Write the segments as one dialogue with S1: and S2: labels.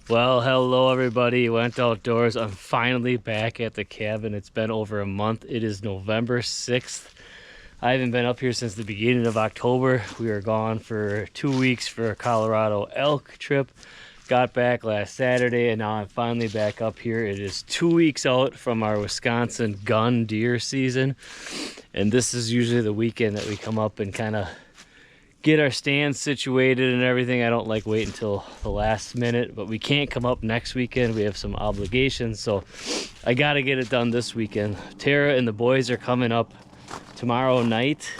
S1: Well, hello everybody. Went outdoors. I'm finally back at the cabin. It's been over a month. It is November 6th. I haven't been up here since the beginning of October. We were gone for 2 weeks for a Colorado elk trip. Got back last Saturday and now I'm finally back up here. It is 2 weeks out from our Wisconsin gun deer season. And this is usually the weekend that we come up and kind of get our stands situated and everything. I don't like wait until the last minute, but we can't come up next weekend. We have some obligations, so I got to get it done this weekend. Tara and the boys are coming up tomorrow night.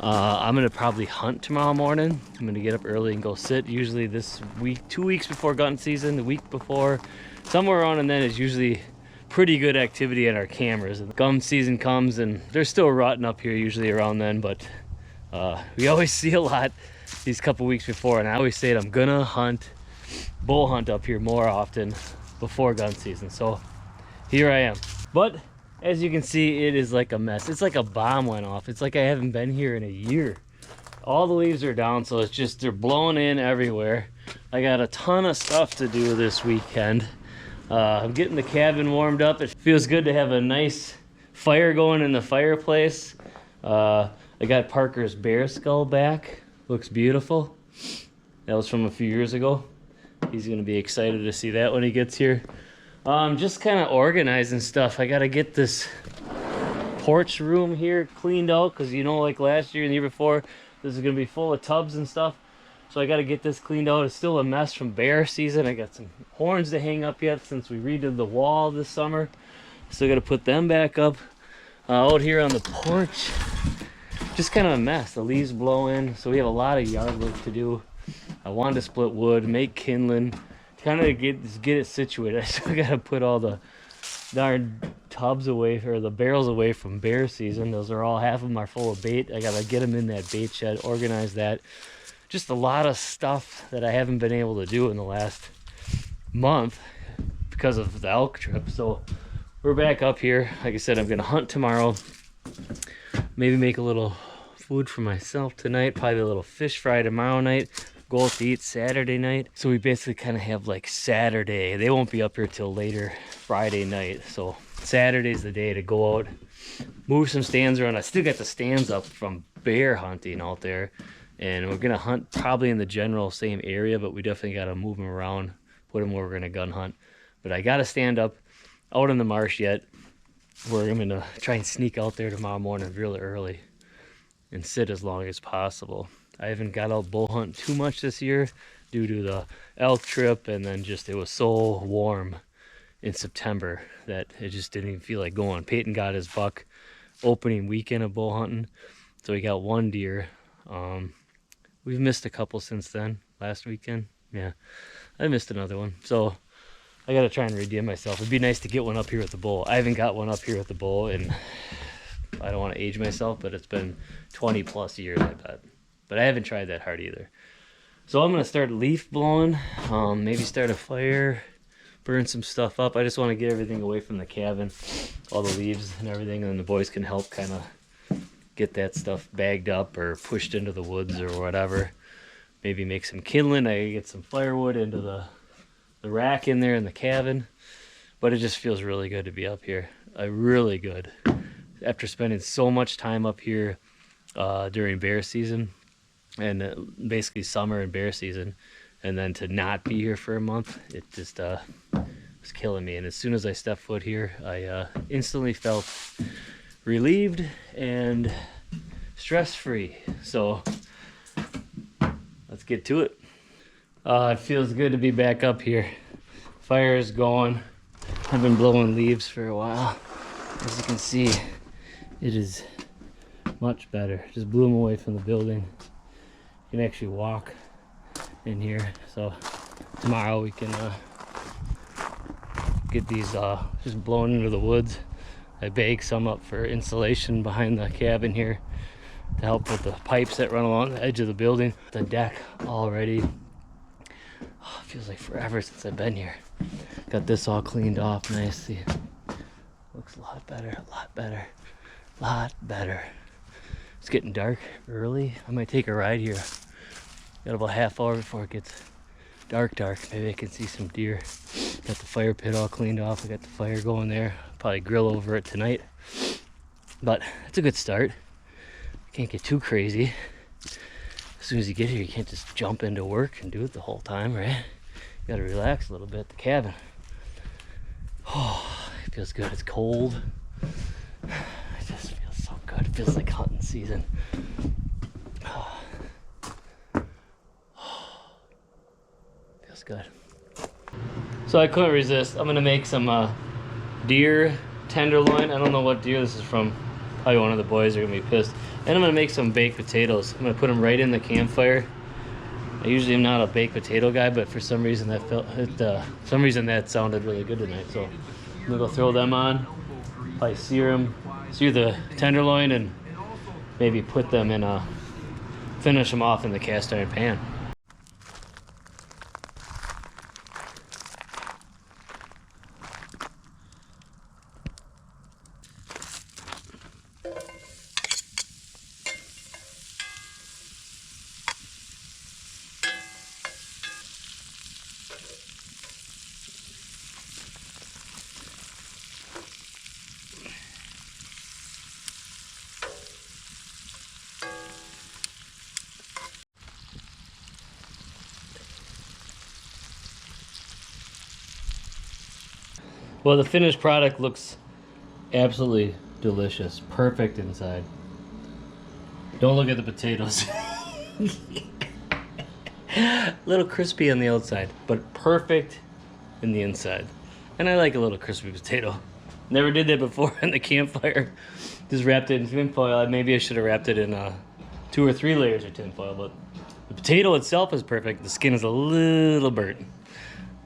S1: I'm gonna probably hunt tomorrow morning. I'm gonna get up early and go sit. Usually this week, 2 weeks before gun season, the week before, somewhere around and then is usually pretty good activity at our cameras. And gun season comes and they're still rutting up here usually around then, but we always see a lot these couple weeks before, and I always say that I'm gonna bull hunt up here more often before gun season. So here I am. But as you can see, it is like a mess. It's like a bomb went off. It's like I haven't been here in a year. All the leaves are down, so it's just they're blowing in everywhere. I got a ton of stuff to do this weekend. I'm getting the cabin warmed up. It feels good to have a nice fire going in the fireplace. I got Parker's bear skull back. Looks beautiful. That was from a few years ago. He's gonna be excited to see that when he gets here. Just kind of organizing stuff. I gotta get this porch room here cleaned out because like last year and the year before, this is gonna be full of tubs and stuff. So I gotta get this cleaned out. It's still a mess from bear season. I got some horns to hang up yet since we redid the wall this summer. Still gotta put them back up. Out here on the porch, just kind of a mess. The leaves blow in, so we have a lot of yard work to do. I wanted to split wood, make kindling, kind of get it situated. I still gotta put all the darn tubs away, or the barrels away from bear season. Those are all, half of them are full of bait. I gotta get them in that bait shed, organize that. Just a lot of stuff that I haven't been able to do in the last month because of the elk trip. So we're back up here. Like I said, I'm gonna hunt tomorrow. Maybe make a little food for myself tonight. Probably a little fish fry tomorrow night. Go out to eat Saturday night. So we basically kind of have like Saturday. They won't be up here till later Friday night. So Saturday's the day to go out, move some stands around. I still got the stands up from bear hunting out there. And we're gonna hunt probably in the general same area, but we definitely gotta move them around, put them where we're gonna gun hunt. But I gotta stand up out in the marsh yet, where I'm gonna try and sneak out there tomorrow morning really early and sit as long as possible. I haven't got out bull hunting too much this year due to the elk trip, and then just it was so warm in September that it just didn't even feel like going. Peyton got his buck opening weekend of bull hunting, so he got one deer. We've missed a couple since then. Last weekend, yeah, I missed another one. So I gotta try and redeem myself. It'd be nice to get one up here with the bull. I haven't got one up here with the bull, and I don't want to age myself, but it's been 20 plus years, I bet. But I haven't tried that hard either. So I'm gonna start leaf blowing, maybe start a fire, burn some stuff up. I just want to get everything away from the cabin, all the leaves and everything, and then the boys can help kind of get that stuff bagged up or pushed into the woods or whatever. Maybe make some kindling. I get some firewood into the rack in there in the cabin. But it just feels really good to be up here. Really good. After spending so much time up here during bear season, and basically summer and bear season, and then to not be here for a month, it just was killing me. And as soon as I stepped foot here, I instantly felt relieved and stress-free. So let's get to it. It feels good to be back up here. Fire is going. I've been blowing leaves for a while. As you can see, it is much better. Just blew them away from the building. You can actually walk in here. So tomorrow we can get these just blown into the woods. I bagged some up for insulation behind the cabin here to help with the pipes that run along the edge of the building. The deck already, feels like forever since I've been here. Got this all cleaned off nicely. Looks a lot better, a lot better, a lot better. It's getting dark early. I might take a ride here. Got about a half hour before it gets dark. Maybe I can see some deer. Got the fire pit all cleaned off. I got the fire going there. Probably grill over it tonight. But it's a good start. Can't get too crazy. As soon as you get here, you can't just jump into work and do it the whole time, right? You gotta relax a little bit at the cabin. Oh, it feels good. It's cold. It just feels so good. It feels like hunting season. Feels good. So I couldn't resist. I'm gonna make some deer tenderloin. I don't know what deer this is from. Probably one of the boys are gonna be pissed. And I'm gonna make some baked potatoes. I'm gonna put them right in the campfire. I usually am not a baked potato guy, but for some reason that sounded really good tonight. So I'm gonna go throw them on. Probably sear the tenderloin, and maybe put them in finish them off in the cast iron pan. Well, the finished product looks absolutely delicious. Perfect inside. Don't look at the potatoes. A little crispy on the outside, but perfect in the inside. And I like a little crispy potato. Never did that before in the campfire. Just wrapped it in tin foil. Maybe I should have wrapped it in 2 or 3 layers of tin foil, but the potato itself is perfect. The skin is a little burnt.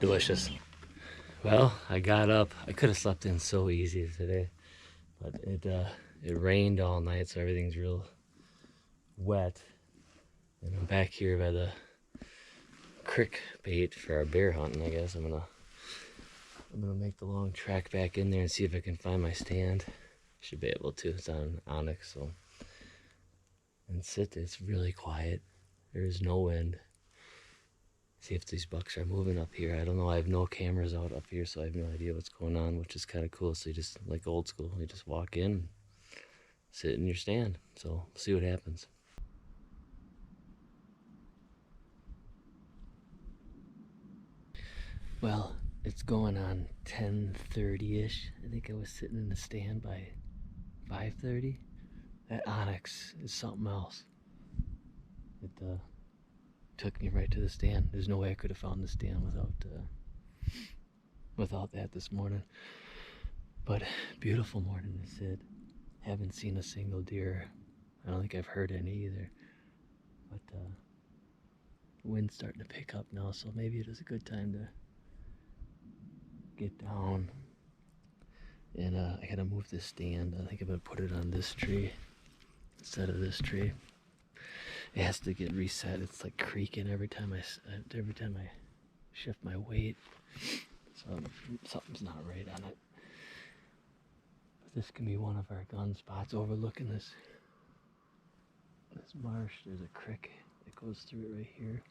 S1: Delicious. Well, I got up. I could have slept in so easy today, but it rained all night, so everything's real wet. And I'm back here by the crick bait for our bear hunting. I guess I'm gonna make the long trek back in there and see if I can find my stand. Should be able to. It's on onyx, so and sit. It's really quiet. There is no wind. See if these bucks are moving up here. I don't know. I have no cameras out up here, so I have no idea what's going on, which is kind of cool. So you just, like old school, you just walk in, sit in your stand. So we'll see what happens. Well, it's going on 10:30-ish. I think I was sitting in the stand by 5:30. That onyx is something else. It took me right to the stand. There's no way I could have found the stand without that this morning. But beautiful morning to sit. Haven't seen a single deer. I don't think I've heard any either. But the wind's starting to pick up now, so maybe it is a good time to get down. And I gotta move this stand. I think I'm gonna put it on this tree instead of this tree. It has to get reset. It's like creaking every time I shift my weight. So something's not right on it. But this can be one of our gun spots overlooking this marsh. There's a creek that goes through it right here.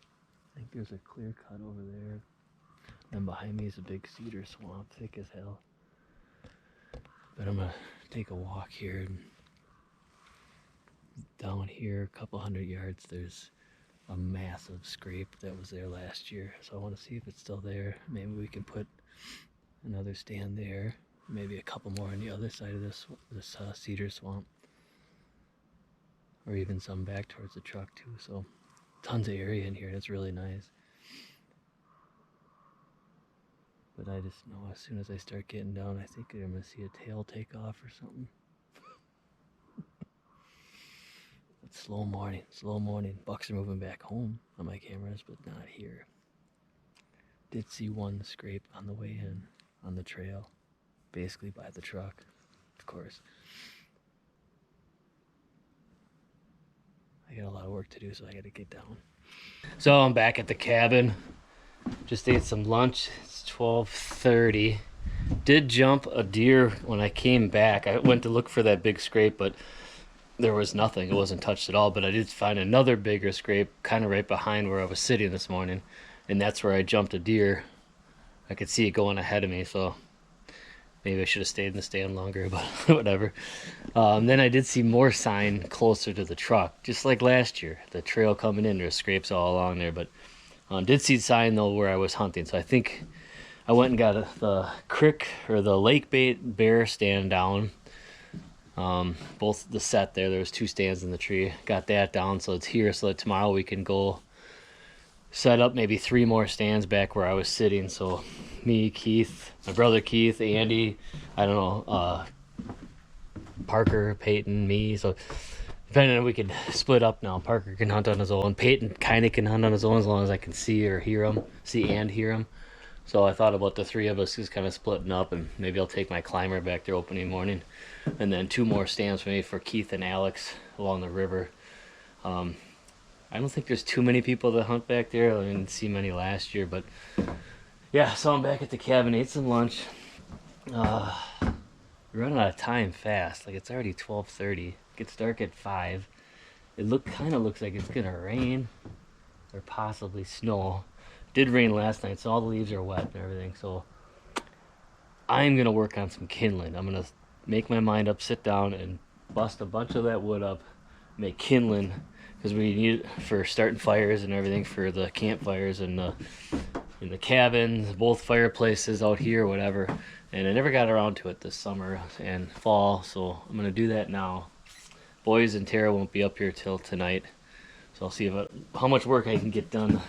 S1: I think there's a clear cut over there. And behind me is a big cedar swamp, thick as hell. But I'm gonna take a walk here, and down here, a couple 100 yards, there's a massive scrape that was there last year. So I want to see if it's still there. Maybe we can put another stand there. Maybe a couple more on the other side of this cedar swamp. Or even some back towards the truck too. So tons of area in here, and it's really nice. But I just know as soon as I start getting down, I think I'm going to see a tail take off or something. But slow morning. Bucks are moving back home on my cameras, but not here. Did see one scrape on the way in on the trail, basically by the truck, of course. I got a lot of work to do, so I got to get down. So I'm back at the cabin. Just ate some lunch. It's 12:30. Did jump a deer when I came back. I went to look for that big scrape, but there was nothing. It wasn't touched at all. But I did find another bigger scrape kind of right behind where I was sitting this morning. and that's where I jumped a deer. I could see it going ahead of me, so maybe I should have stayed in the stand longer, but whatever. Then I did see more sign closer to the truck, just like last year. The trail coming in, there's scrapes all along there, but did see sign though where I was hunting. So I think I went and got the crick or the lake bait bear stand down. Both the set there was 2 stands in the tree. Got that down, so it's here, so that tomorrow we can go set up maybe 3 more stands back where I was sitting. So me, Keith, my brother Keith, Andy, I don't know, Parker, Peyton, me. So depending on, we could split up now. Parker can hunt on his own. Peyton kind of can hunt on his own as long as I can see and hear him. So I thought about the 3 of us just kind of splitting up, and maybe I'll take my climber back there opening morning, and then 2 more stands for me for Keith and Alex along the river. I don't think there's too many people that hunt back there. I didn't see many last year, but yeah. So I'm back at the cabin, ate some lunch. We're running out of time fast. Like, it's already 12:30. It gets dark at 5. It kind of looks like it's gonna rain or possibly snow. It did rain last night, so all the leaves are wet and everything. So I'm gonna work on some kindling. I'm gonna make my mind up, sit down, and bust a bunch of that wood up, make kindling, because we need it for starting fires and everything for the campfires and in the cabins, both fireplaces out here, whatever. And I never got around to it this summer and fall, so I'm gonna do that now. Boys and Tara won't be up here till tonight, so I'll see how much work I can get done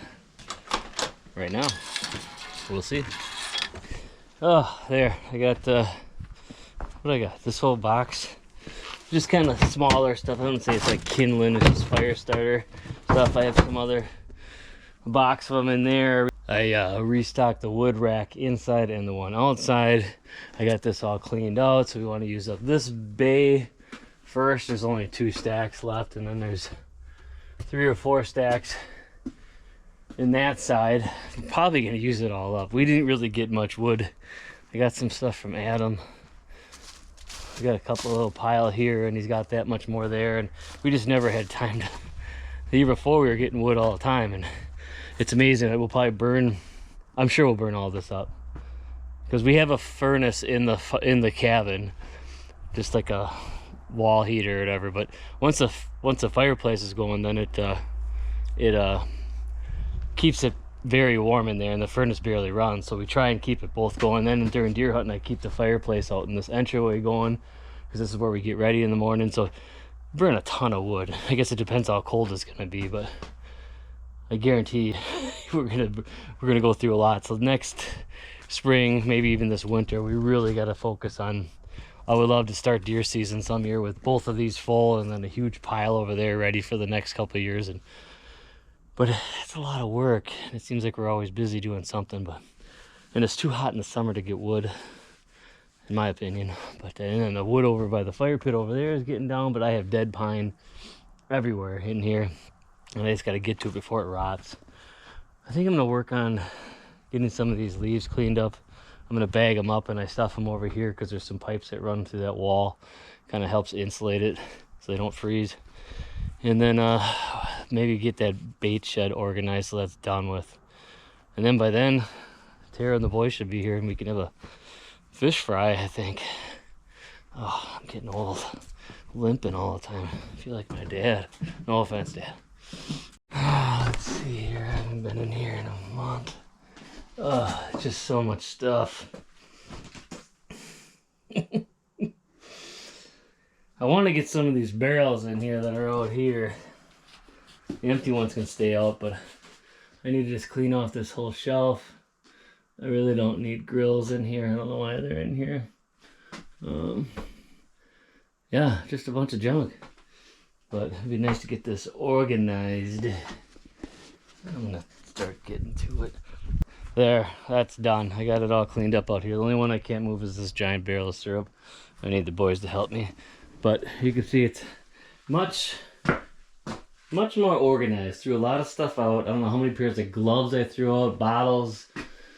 S1: right now. We'll see. Oh, there, I got what I got, this whole box, just kind of smaller stuff. I wouldn't say it's like kindling, it's just fire starter stuff. I have some other box of them in there. I restocked the wood rack inside and the one outside. I got this all cleaned out, so we want to use up this bay first. There's only 2 stacks left, and then there's 3 or 4 stacks in that side. I'm probably gonna use it all up. We didn't really get much wood. I got some stuff from Adam. We got a couple little pile here, and he's got that much more there, and we just never had time to. The year before we were getting wood all the time, and it's amazing. It will probably burn. I'm sure we'll burn all this up because we have a furnace in the cabin, just like a wall heater or whatever. But once the fireplace is going, then it keeps it very warm in there, and the furnace barely runs, so we try and keep it both going. Then during deer hunting, I keep the fireplace out in this entryway going, because this is where we get ready in the morning. So burn a ton of wood. I guess it depends how cold it's gonna be, but I guarantee we're gonna go through a lot. So next spring, maybe even this winter, we really got to focus on. I would love to start deer season some year with both of these full, and then a huge pile over there ready for the next couple of years. But it's a lot of work. It seems like we're always busy doing something, and it's too hot in the summer to get wood, in my opinion. But and then the wood over by the fire pit over there is getting down, but I have dead pine everywhere in here, and I just got to get to it before it rots. I think I'm gonna work on getting some of these leaves cleaned up. I'm gonna bag them up, and I stuff them over here because there's some pipes that run through that wall. Kind of helps insulate it so they don't freeze. And then maybe get that bait shed organized so that's done with. And then by then, Tara and the boys should be here, and we can have a fish fry, I think. Oh, I'm getting old. Limping all the time. I feel like my dad. No offense, Dad. Let's see here. I haven't been in here in a month. Just so much stuff. I want to get some of these barrels in here that are out here. The empty ones can stay out, but I need to just clean off this whole shelf. I really don't need grills in here. I don't know why they're in here. Yeah, just a bunch of junk. But it'd be nice to get this organized. I'm gonna start getting to it. There, that's done. I got it all cleaned up out here. The only one I can't move is this giant barrel of syrup. I need the boys to help me. But you can see it's much more organized. Threw a lot of stuff out. I don't know how many pairs of gloves I threw out, bottles.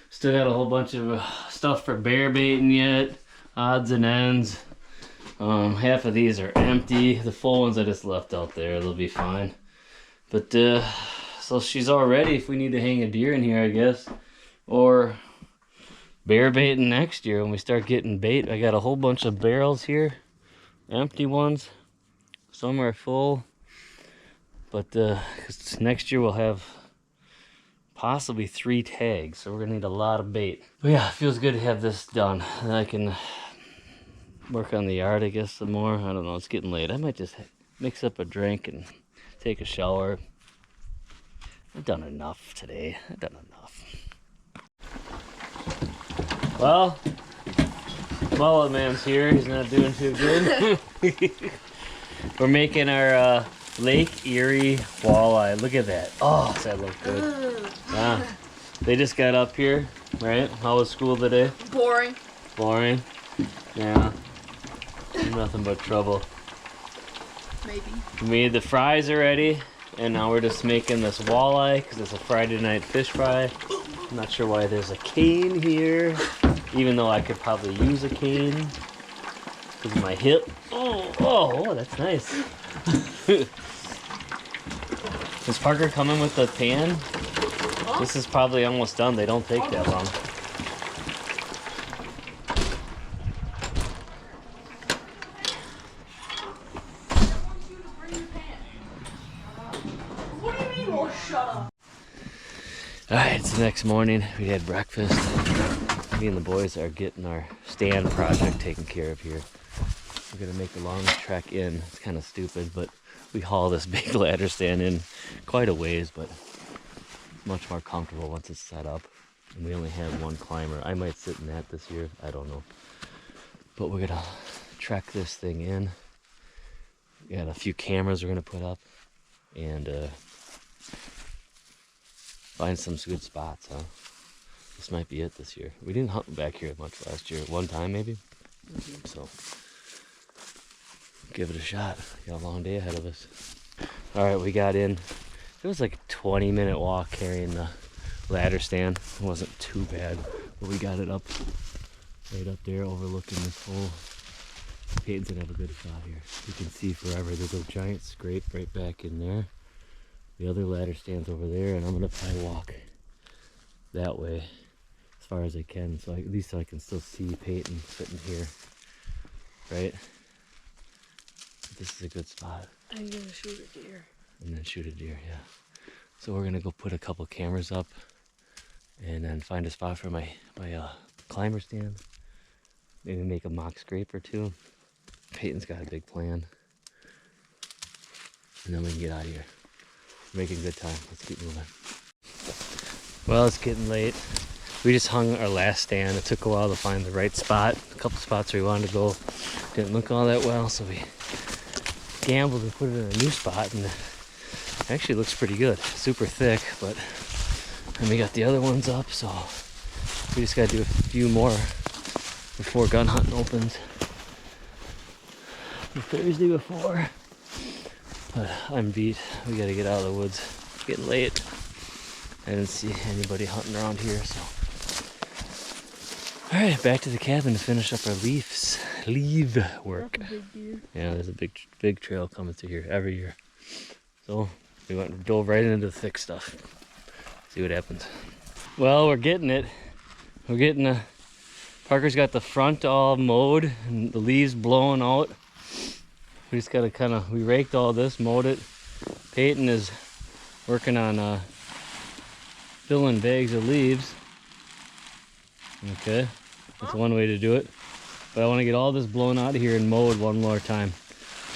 S1: Still got a whole bunch of stuff for bear baiting yet, odds and ends. Half of these are empty. The full ones I just left out there. They'll be fine. But So she's all ready if we need to hang a deer in here, I guess. Or bear baiting next year when we start getting bait. I got a whole bunch of barrels here, empty ones. Some are full. But 'cause next year we'll have possibly 3 tags, so we're gonna need a lot of bait. But yeah, it feels good to have this done. And I can work on the yard, I guess, some more. I don't know, it's getting late. I might just mix up a drink and take a shower. I've done enough today. I've done enough. Well, Mullet Man's here. He's not doing too good. We're making our Lake Erie walleye. Look at that. Oh, does that look good? Yeah. They just got up here, right? How was school today?
S2: Boring.
S1: Boring? Yeah. Nothing but trouble.
S2: Maybe.
S1: We made the fries already, and now we're just making this walleye because it's a Friday night fish fry. I'm not sure why there's a cane here, even though I could probably use a cane because of my hip. Oh, that's nice. Is Parker coming with the pan? Huh? This is probably almost done. They don't take that long.
S2: What do you mean, well, shut up?
S1: Alright, it's the next morning. We had breakfast. Me and the boys are getting our stand project taken care of here. We're gonna make a long trek in. It's kind of stupid, but we haul this big ladder stand in quite a ways, but much more comfortable once it's set up. And we only have one climber. I might sit in that this year. I don't know. But we're gonna trek this thing in. We got a few cameras we're gonna put up and find some good spots, huh? This might be it this year. We didn't hunt back here much last year. One time maybe. So give it a shot. Got a long day ahead of us. All right, we got in. It was like a 20-minute walk carrying the ladder stand. It wasn't too bad, but we got it up right up there overlooking this whole. Peyton's gonna have a good shot here. You can see forever. There's a giant scrape right back in there. The other ladder stand's over there, and I'm gonna probably walk that way as far as I can, so at least I can still see Peyton sitting here, right? This is a good spot.
S2: I'm gonna shoot a deer.
S1: And then shoot a deer, yeah. So we're gonna go put a couple cameras up and then find a spot for my climber stand. Maybe make a mock scrape or two. Peyton's got a big plan. And then we can get out of here. We're making good time. Let's keep moving. Well, it's getting late. We just hung our last stand. It took a while to find the right spot. A couple spots where we wanted to go didn't look all that well, so we gambled and put it in a new spot, and it actually looks pretty good. Super thick, but and we got the other ones up, so we just gotta do a few more before gun hunting opens. The Thursday before. But I'm beat. We gotta get out of the woods. It's getting late. I didn't see anybody hunting around here, so. Alright, back to the cabin to finish up our leave work.
S2: That's a big deer.
S1: Yeah, there's a big trail coming through here every year. So we went and dove right into the thick stuff. See what happens. Well, we're getting it. We're getting Parker's got the front all mowed and the leaves blowing out. We just gotta we raked all this, mowed it. Peyton is working on filling bags of leaves. Okay, that's one way to do it. But I want to get all this blown out of here and mowed one more time.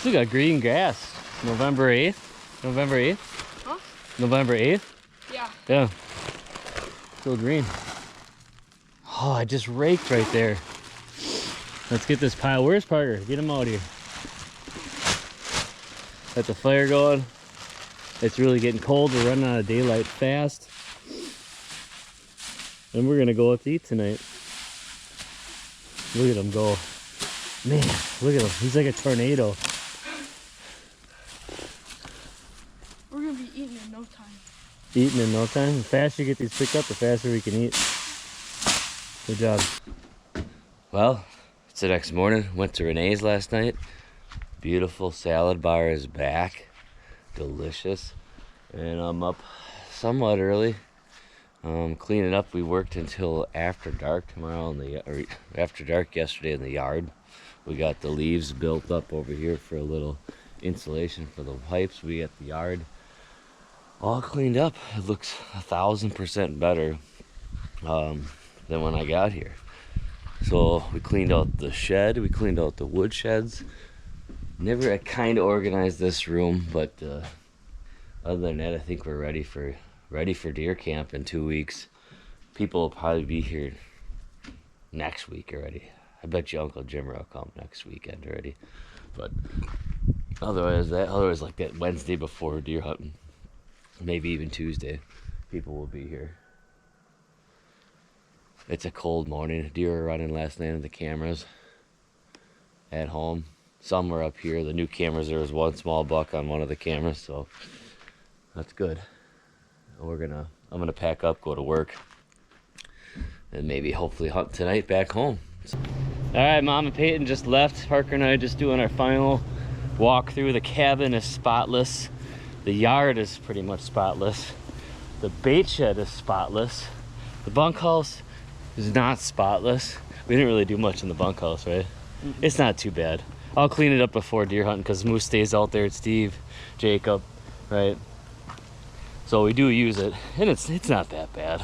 S1: We got green grass. November 8th? November 8th?
S2: Huh?
S1: November 8th?
S2: Yeah.
S1: Yeah. Still green. Oh, I just raked right there. Let's get this pile. Where's Parker? Get him out here. Got the fire going. It's really getting cold. We're running out of daylight fast. And we're gonna go out to eat tonight. Look at him go. Man, look at him. He's like a tornado.
S2: We're gonna be eating in no time.
S1: Eating in no time? The faster you get these picked up, the faster we can eat. Good job. Well, it's the next morning. Went to Renee's last night. Beautiful salad bar is back. Delicious. And I'm up somewhat early. Cleaning up, we worked until after dark tomorrow, or after dark yesterday in the yard. We got the leaves built up over here for a little insulation for the pipes. We got the yard all cleaned up. It looks 1,000% better than when I got here. So we cleaned out the shed, we cleaned out the wood sheds. I kind of organized this room, but other than that, I think we're ready for deer camp in 2 weeks. People will probably be here next week already. I bet you Uncle Jimmer will come next weekend already. But otherwise like that Wednesday before deer hunting, maybe even Tuesday, people will be here. It's a cold morning. Deer were running last night on the cameras at home. Some were up here. The new cameras, there was one small buck on one of the cameras, so that's good. I'm gonna pack up, go to work, and maybe hopefully hunt tonight back home. All right, Mom and Peyton just left. Parker and I just doing our final walk through. The cabin is spotless. The yard is pretty much spotless. The bait shed is spotless. The bunkhouse is not spotless. We didn't really do much in the bunkhouse, right? Mm-hmm. It's not too bad. I'll clean it up before deer hunting because Moose stays out there. It's Steve, Jacob, right? So we do use it, and it's not that bad.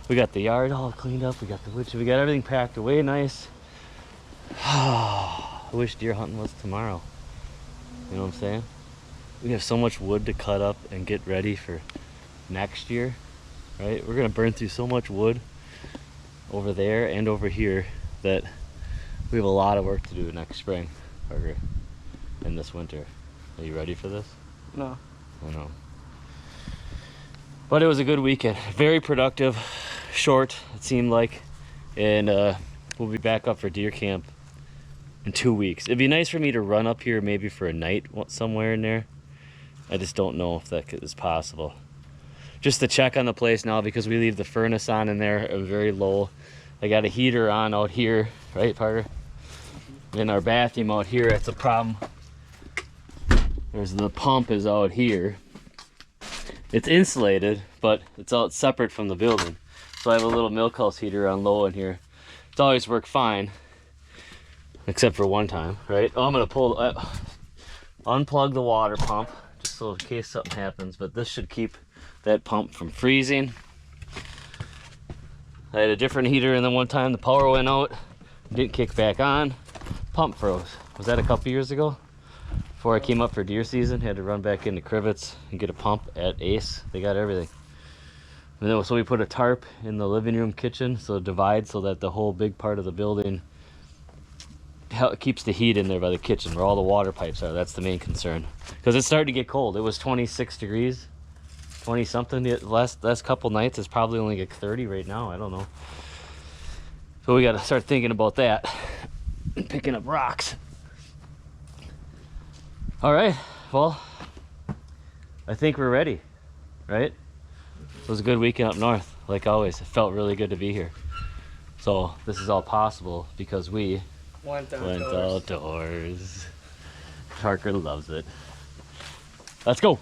S1: We got the yard all cleaned up. We got the wood. We got everything packed away nice. I wish deer hunting was tomorrow. You know what I'm saying? We have so much wood to cut up and get ready for next year, right? We're gonna burn through so much wood over there and over here that we have a lot of work to do next spring, Parker, and this winter. Are you ready for this?
S2: No.
S1: I know. But it was a good weekend. Very productive, short, it seemed like. And we'll be back up for deer camp in 2 weeks. It'd be nice for me to run up here maybe for a night somewhere in there. I just don't know if that is possible. Just to check on the place now, because we leave the furnace on in there very low. I got a heater on out here, right, Parker? In our bathroom out here, that's a problem. The pump is out here. It's insulated, but it's out separate from the building. So I have a little milk house heater on low in here. It's always worked fine, except for one time, right? Oh, I'm gonna unplug the water pump, just so in case something happens, but this should keep that pump from freezing. I had a different heater, and then one time the power went out, didn't kick back on, pump froze. Was that a couple years ago? Before I came up for deer season, had to run back into Crivets and get a pump at Ace. They got everything. And then, so we put a tarp in the living room kitchen, so it divides so that the whole big part of the building keeps the heat in there by the kitchen where all the water pipes are. That's the main concern. Because it's starting to get cold. It was 26 degrees, 20 something the last couple nights. It's probably only like 30 right now. I don't know. So we got to start thinking about that and picking up rocks. All right, well, I think we're ready, right? It was a good weekend up north, like always. It felt really good to be here. So this is all possible because we went outdoors. Parker loves it. Let's go.